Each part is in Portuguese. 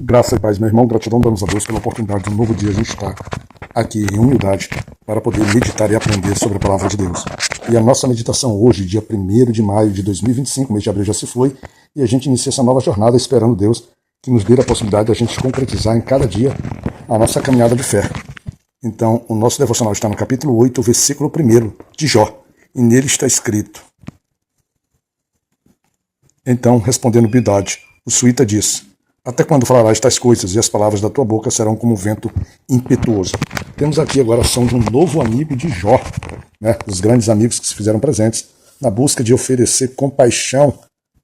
Graça e paz, meu irmão, gratidão damos a Deus pela oportunidade de um novo dia a gente estar aqui em humildade para poder meditar e aprender sobre a palavra de Deus. E a nossa meditação hoje, dia 1º de maio de 2025, mês de abril já se foi, e a gente inicia essa nova jornada esperando Deus que nos dê a possibilidade de a gente concretizar em cada dia a nossa caminhada de fé. Então, o nosso devocional está no capítulo 8, versículo 1 de Jó, e nele está escrito: Então, respondendo Bildade, o suíta diz: Até quando falarás tais coisas, e as palavras da tua boca serão como um vento impetuoso? Temos aqui agora a ação de um novo amigo de Jó, os grandes amigos que se fizeram presentes, na busca de oferecer compaixão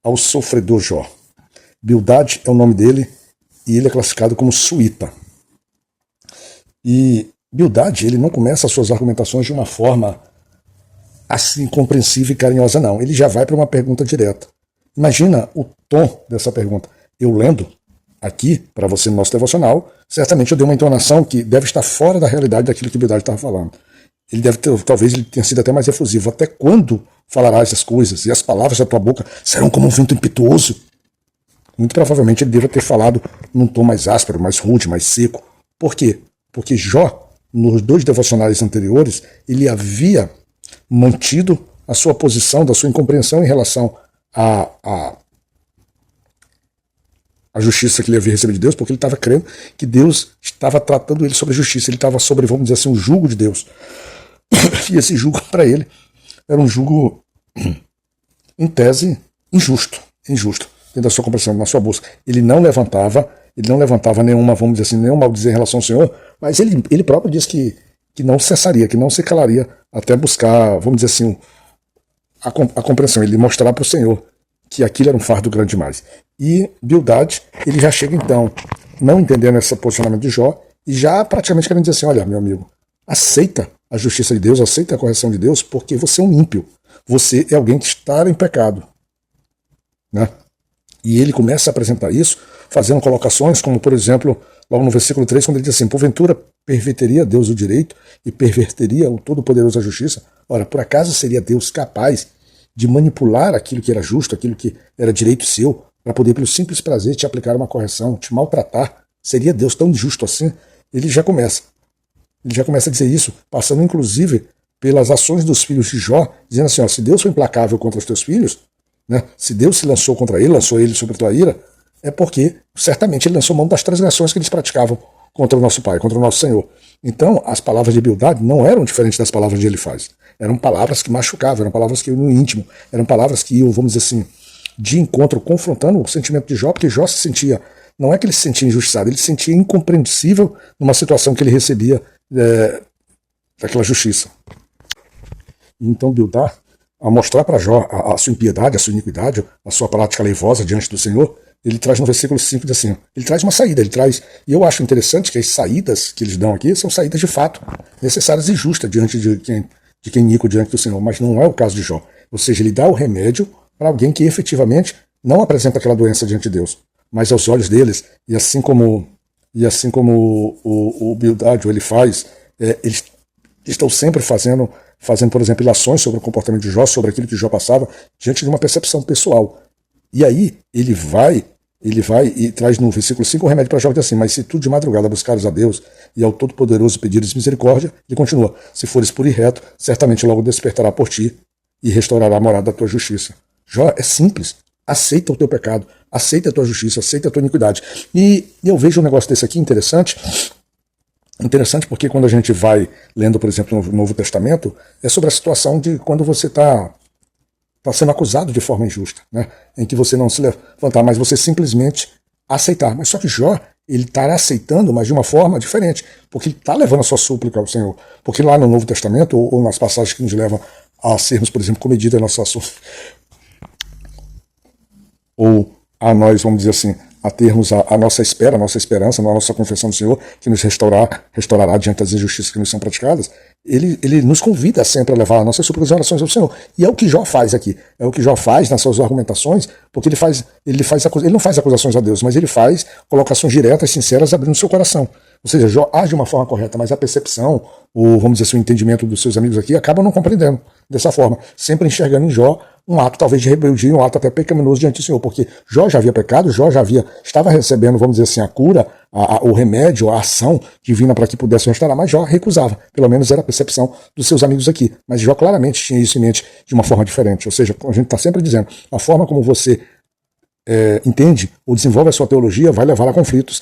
ao sofredor Jó. Bildade é o nome dele, e ele é classificado como suíta. E Bildade, ele não começa as suas argumentações de uma forma assim compreensível e carinhosa, não. Ele já vai para uma pergunta direta. Imagina o tom dessa pergunta. Eu lendo aqui para você no nosso devocional, certamente eu dei uma entonação que deve estar fora da realidade daquilo que Bildade estava falando. Ele deve ter, talvez ele tenha sido até mais efusivo. Até quando falarás as coisas e as palavras da tua boca serão como um vento impetuoso? Muito provavelmente ele deve ter falado num tom mais áspero, mais rude, mais seco. Por quê? Porque Jó, nos 2 devocionais anteriores, ele havia mantido a sua posição, da sua incompreensão em relação a justiça que ele havia recebido de Deus, porque ele estava crendo que Deus estava tratando ele sobre a justiça, ele estava sobre, vamos dizer assim, um jugo de Deus. E esse jugo, para ele, era um jugo, em tese, injusto, dentro da sua compreensão, na sua busca. Ele não levantava nenhuma, vamos dizer assim, nenhum maldizer em relação ao Senhor, mas ele próprio diz que não cessaria, que não se calaria até buscar, vamos dizer assim, a compreensão, ele mostrar para o Senhor que aquilo era um fardo grande demais. E Bildade, ele já chega então, não entendendo esse posicionamento de Jó, e já praticamente querendo dizer assim: olha, meu amigo, aceita a justiça de Deus, aceita a correção de Deus, porque você é um ímpio, você é alguém que está em pecado. E ele começa a apresentar isso, fazendo colocações como, por exemplo, logo no versículo 3, quando ele diz assim: porventura perverteria Deus o direito e perverteria o Todo-Poderoso a justiça? Ora, por acaso seria Deus capaz de manipular aquilo que era justo, aquilo que era direito seu, para poder, pelo simples prazer, te aplicar uma correção, te maltratar? Seria Deus tão injusto assim? Ele já começa a dizer isso, passando inclusive pelas ações dos filhos de Jó, dizendo assim: se Deus foi implacável contra os teus filhos, se Deus se lançou contra ele, lançou ele sobre a tua ira, é porque certamente ele lançou mão das transgressões que eles praticavam contra o nosso Pai, contra o nosso Senhor. Então, as palavras de Bildade não eram diferentes das palavras de Elifaz. Eram palavras que machucavam, eram palavras que iam no íntimo, eram palavras que iam, vamos dizer assim, de encontro, confrontando o sentimento de Jó, porque Jó se sentia, não é que ele se sentia injustiçado, ele se sentia incompreensível numa situação que ele recebia daquela justiça. Então, Bildade, ao mostrar para Jó a sua impiedade, a sua iniquidade, a sua prática leivosa diante do Senhor, ele traz no versículo 5, diz assim, ele traz uma saída, e eu acho interessante que as saídas que eles dão aqui são saídas de fato, necessárias e justas diante de quem inico diante do Senhor, mas não é o caso de Jó. Ou seja, ele dá o remédio para alguém que efetivamente não apresenta aquela doença diante de Deus, mas aos olhos deles, e assim como o Bildade, ou ele faz, eles estão sempre fazendo, por exemplo, ilações sobre o comportamento de Jó, sobre aquilo que Jó passava, diante de uma percepção pessoal. E aí ele vai e traz no versículo 5 o remédio para Jó, que diz assim: mas se tu de madrugada buscares a Deus e ao Todo-Poderoso pedires misericórdia, ele continua: se fores puro e reto, certamente logo despertará por ti e restaurará a morada da tua justiça. Jó, é simples, aceita o teu pecado, aceita a tua justiça, aceita a tua iniquidade. E eu vejo um negócio desse aqui interessante porque quando a gente vai lendo, por exemplo, no Novo Testamento, é sobre a situação de quando você está sendo acusado de forma injusta, em que você não se levantar, mas você simplesmente aceitar. Mas só que Jó, ele está aceitando, mas de uma forma diferente, porque ele está levando a sua súplica ao Senhor. Porque lá no Novo Testamento, ou nas passagens que nos levam a sermos, por exemplo, comedidos a nossa súplica, ou a nós, vamos dizer assim, a termos a nossa esperança, a nossa confissão do Senhor, que nos restaurará diante das injustiças que nos são praticadas, ele nos convida sempre a levar nossas súplicas e orações ao Senhor. E é o que Jó faz aqui. É o que Jó faz nas suas argumentações, porque ele não faz acusações a Deus, mas ele faz colocações diretas, sinceras, abrindo o seu coração. Ou seja, Jó age de uma forma correta, mas a percepção, ou vamos dizer assim, o entendimento dos seus amigos aqui, acabam não compreendendo dessa forma, sempre enxergando em Jó um ato talvez de rebeldia, um ato até pecaminoso diante do Senhor, porque Jó já havia pecado, estava recebendo, vamos dizer assim, a cura, o remédio, a ação divina para que pudesse restaurar, mas Jó recusava, pelo menos era a percepção dos seus amigos aqui, mas Jó claramente tinha isso em mente de uma forma diferente, ou seja, a gente está sempre dizendo, a forma como você entende ou desenvolve a sua teologia vai levar a conflitos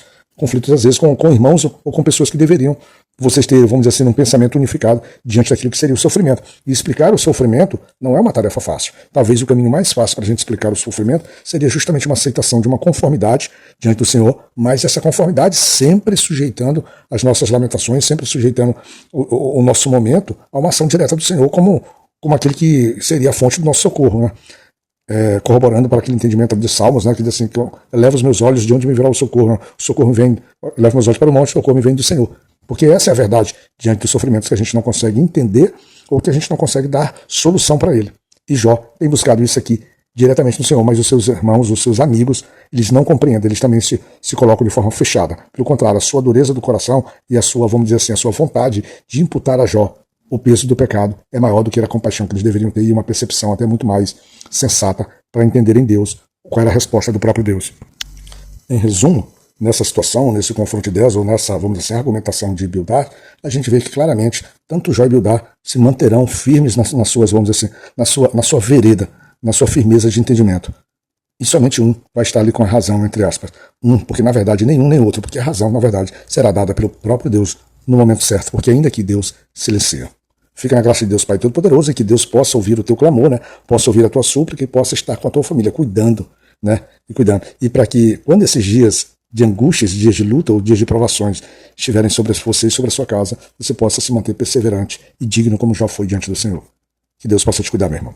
às vezes com irmãos ou com pessoas que deveriam vocês ter, vamos dizer assim, um pensamento unificado diante daquilo que seria o sofrimento. E explicar o sofrimento não é uma tarefa fácil. Talvez o caminho mais fácil para a gente explicar o sofrimento seria justamente uma aceitação de uma conformidade diante do Senhor, mas essa conformidade sempre sujeitando as nossas lamentações, sempre sujeitando o nosso momento a uma ação direta do Senhor como aquele que seria a fonte do nosso socorro, né? Corroborando para aquele entendimento de Salmos, né, que diz assim, que eu levo os meus olhos de onde me virá o socorro, né? O socorro vem, levo meus olhos para o monte, o socorro me vem do Senhor. Porque essa é a verdade diante dos sofrimentos que a gente não consegue entender ou que a gente não consegue dar solução para ele. E Jó tem buscado isso aqui diretamente no Senhor, mas os seus irmãos, os seus amigos, eles não compreendem, eles também se colocam de forma fechada. Pelo contrário, a sua dureza do coração e a sua, vamos dizer assim, a sua vontade de imputar a Jó o peso do pecado é maior do que a compaixão que eles deveriam ter e uma percepção até muito mais sensata para entender em Deus qual era a resposta do próprio Deus. Em resumo, nessa situação, nesse confronto de ideias, ou nessa, vamos dizer assim, argumentação de Bildar, a gente vê que claramente tanto Jó e Bildar se manterão firmes nas suas, vamos dizer assim, na sua vereda, na sua firmeza de entendimento. E somente um vai estar ali com a razão, entre aspas. Porque na verdade nenhum nem outro, porque a razão, na verdade, será dada pelo próprio Deus no momento certo, porque ainda que Deus silencia. Fica na graça de Deus Pai Todo-Poderoso e que Deus possa ouvir o teu clamor, né? Possa ouvir a tua súplica e possa estar com a tua família, cuidando, né? E para que quando esses dias de angústias, dias de luta ou dias de provações estiverem sobre você e sobre a sua casa, você possa se manter perseverante e digno como já foi diante do Senhor. Que Deus possa te cuidar, meu irmão.